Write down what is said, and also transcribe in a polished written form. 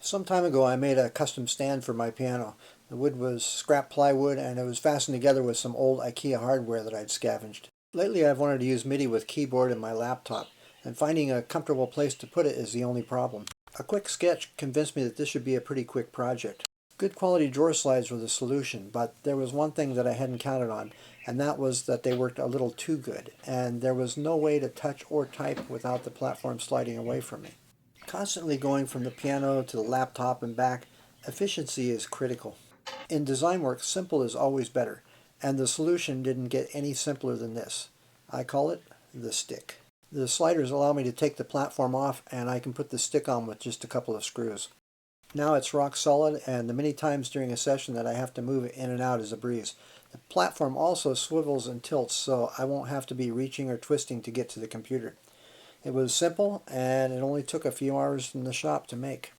Some time ago I made a custom stand for my piano. The wood was scrap plywood and it was fastened together with some old IKEA hardware that I'd scavenged. Lately I've wanted to use MIDI with keyboard and my laptop, and finding a comfortable place to put it is the only problem. A quick sketch convinced me that this should be a pretty quick project. Good quality drawer slides were the solution, but there was one thing that I hadn't counted on, and that was that they worked a little too good, and there was no way to touch or type without the platform sliding away from me. Constantly going from the piano to the laptop and back, efficiency is critical. In design work, simple is always better, and the solution didn't get any simpler than this. I call it the stick. The sliders allow me to take the platform off, and I can put the stick on with just a couple of screws. Now it's rock solid, and the many times during a session that I have to move it in and out is a breeze. The platform also swivels and tilts, so I won't have to be reaching or twisting to get to the computer. It was simple, and it only took a few hours in the shop to make.